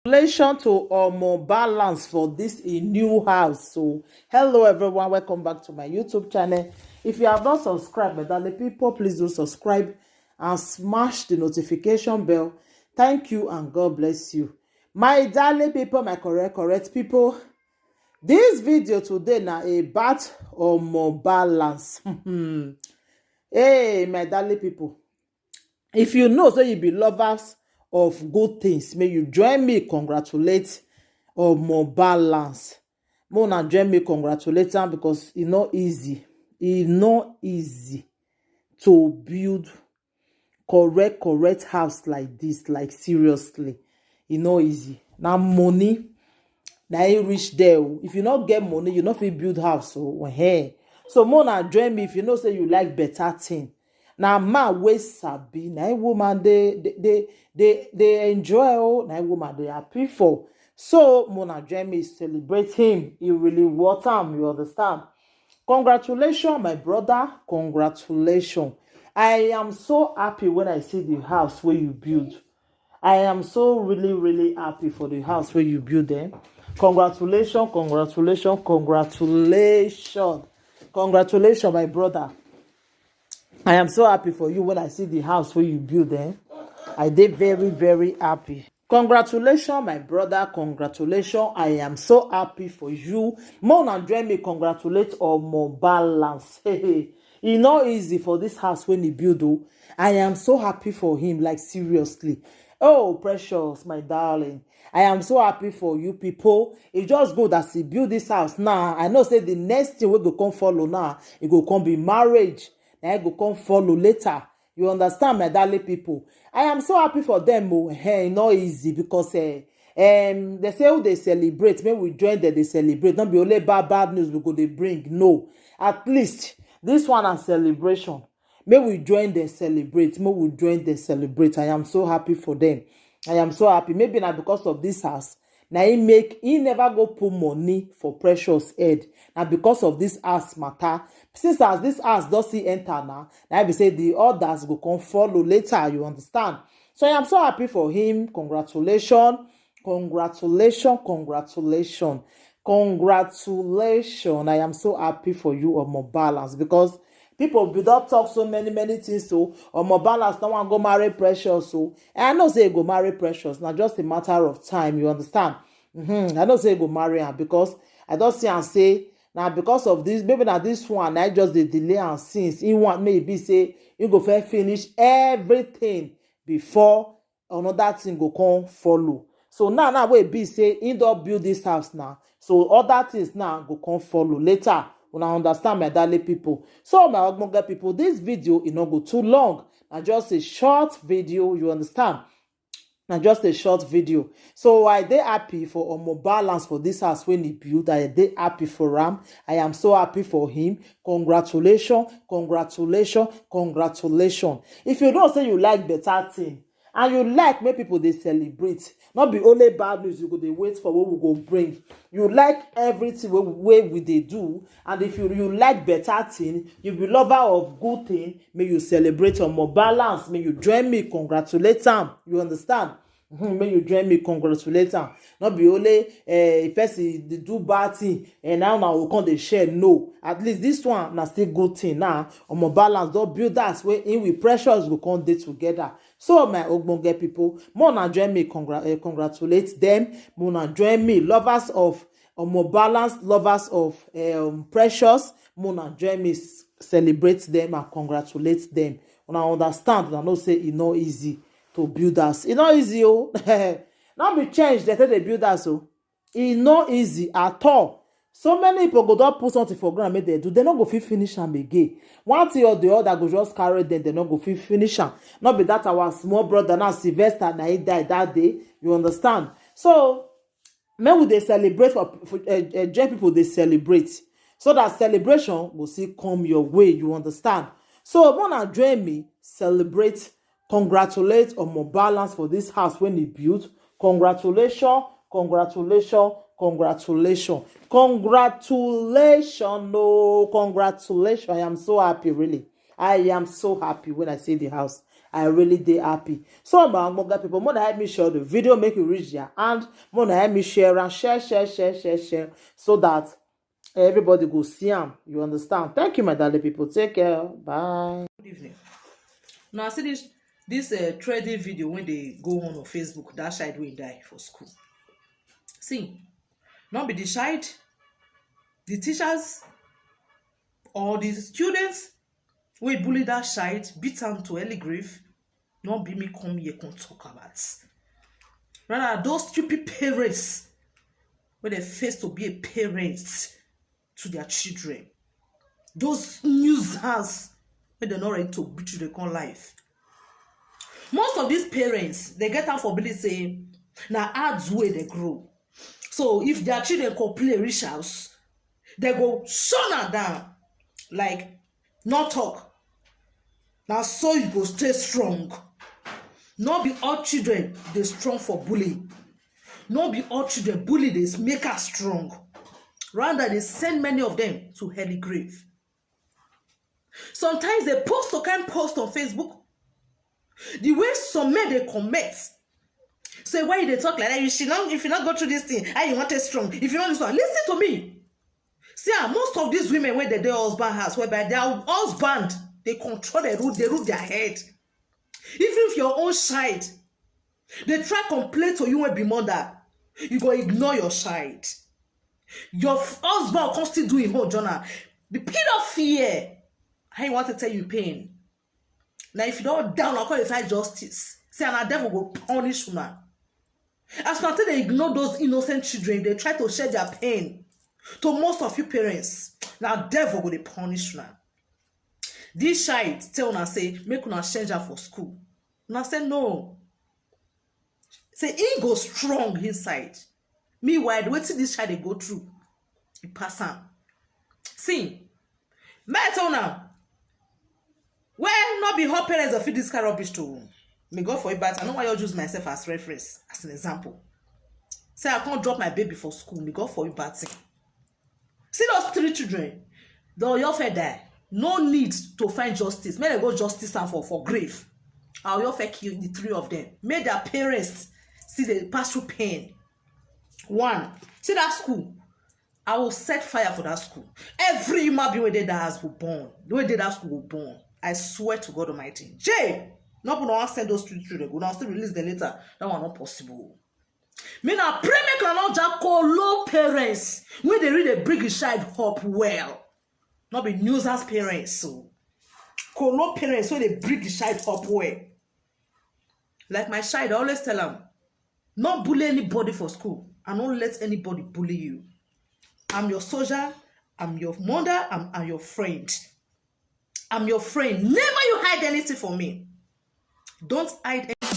Relation to more balance for this a new house. So hello everyone, welcome back to my YouTube channel. If you have not subscribed, my darling people, please do subscribe and smash the notification bell. Thank you and God bless you, my darling people, my correct people. This video today now about more balance. Hey my darling people, if you know so you be lovers of good things, may you join me congratulate more balance. More na join me congratulate am because e no easy. E no easy to build correct house like this. Like seriously, e no easy. Na money na e reach there. If you not get money, you no fit build house. So more na join me if you know say you like better thing. Na man wey sabi na woman they enjoy, na woman they happy for. So Mona Jamie celebrate him. He really want him, you understand? Congratulations, my brother. Congratulations. I am so happy when I see the house where you build. I am so really happy for the house where you build them. Congratulations, my brother. I am so happy for you when I see the house where you build them. I did very happy. Congratulations, my brother. Congratulations. I am so happy for you. More than join me congratulate or more balance. It's not easy for this house when he build. Oh. I am so happy for him. Like seriously. Oh, precious, my darling. I am so happy for you people. It's just good as he build this house now. I know say the next thing we go come follow now. It go come be marriage. Now go come follow later. You understand, my darling people? I am so happy for them. Oh, hey, not easy because they say how they celebrate. Maybe we join them, they celebrate. Not be only bad news we go they bring. No, at least this one a celebration. May we join them celebrate. May we join them celebrate. I am so happy for them. I am so happy. Maybe not because of this house. Now he never go put money for precious head. Now because of this house matter. Since as this house does see enter now be say the others go come follow later. You understand? So I am so happy for him. Congratulations. I am so happy for you, Omo Balance, because people be don talk so many things. So Omo Balance no wan go marry Precious. So and I know say he go marry Precious. Now just a matter of time. You understand? I know say he go marry her because I don't see and say now because of this, maybe now this one I just the delay and since he want maybe say you go first finish everything before another thing go come follow. So now we be say he don build this house now. So other things now go come follow later. When I understand, my darling people. So my ogbonge people, this video e no go too long. Na just a short video. You understand? Na just a short video. So I dey happy for Omo Balance for this house when he build. I dey happy for am. I am so happy for him. Congratulations. If you don't say you like better thing and you like make people they celebrate, not be only bad news you go dey wait for what we go bring. You like everything wey we dey do, and if you like better thing, you be lover of good thing, may you celebrate Omo Balance. May you join me congratulate am. You understand? May you join me congratulate am. Not be only first they do bad thing and now we come dey share. No, at least this one na still good thing. Now Omo Balance don build that way in with Precious go come dey together. So my ogbonge people, more na join me congratulate them. More na join me lovers of Omo Balance, lovers of Precious. More na join me celebrate them and congratulate them. Una understand? Una know say e no easy to build us. E no easy. Oh, not be change. They take the build us. Oh, e no easy at all. So many people go don put something for ground make they do. They no go fit finish am again. One thing or the other go just carry them. They no go fit finish am. Not be that our small brother now Sylvester na he died that day. You understand? So when they celebrate for join people they celebrate, so that celebration will still come your way. You understand? So wanna join me celebrate, congratulate Omo Balance for this house when he built. Congratulations. No, congratulations. I am so happy, really. I am so happy when I see the house. I really dey happy. So my ogbonge people, more than help me share the video, make you reach their hand, more than help me share and share, so that everybody go see am. You understand? Thank you, my darling people. Take care. Bye. Good evening. Now I see this trading video when they go on Facebook. That child will die for school. See, not be the child, the teachers, or the students wey bully that child, beat am to early grave. Not be me come here come talk about. Rather, those stupid parents when they face to be a parent to their children. Those users when they're not ready to beat you their life. Most of these parents, they get out for belief say, now ads where they grow. So if their children can play rich house, they go shut down. Like, not talk. Now so you go stay strong. Not be all children they strong for bullying. Not be all children bully they make us strong. Rather, they send many of them to early grave. Sometimes they post a kind post on Facebook. The way some men they comment. Say, why they talk like that? If you not go through this thing, how you want it strong? If you want this one, listen to me. See, most of these women where their husband has, whereby their husband, they control they rule their head. Even if your own child, they try complain to you when be mother, you go ignore your child. Your husband can still do his own journal. The period of fear, I want to tell you pain. Now, if you don't down, I'll call it justice. Say, and the devil will punish you now. As until they ignore those innocent children, they try to share their pain to most of you parents. Now, devil will punish you now. This child tell una say, make una change her for school. Una say no. Say he go strong inside. Meanwhile, the way this child they go through, he pass on. See, may I tell now. Well, not be her parents of this kind of rubbish too. May God for you, but I know why you use myself as reference, as an example. Say I can't drop my baby for school. May God for you, but see those 3 children. Though your fair die, no need to find justice. May they go justice and for grave. I'll your fair kill the 3 of them. May their parents see they pass through pain. 1, see that school. I will set fire for that school. Every human being where they that has will born, the way they that school will born. I swear to God Almighty. Jay, not gonna send those 3 children. Go now still release them later. That one not possible. Me now pray make not just call low parents when they really bring a child up well. Not be news as parents. So call low parents when they bring the child up well. Like my child, I always tell them, not bully anybody for school. And don't let anybody bully you. I'm your soldier. I'm your mother. I'm your friend. I'm your friend. Never you hide anything from me. Don't hide anything.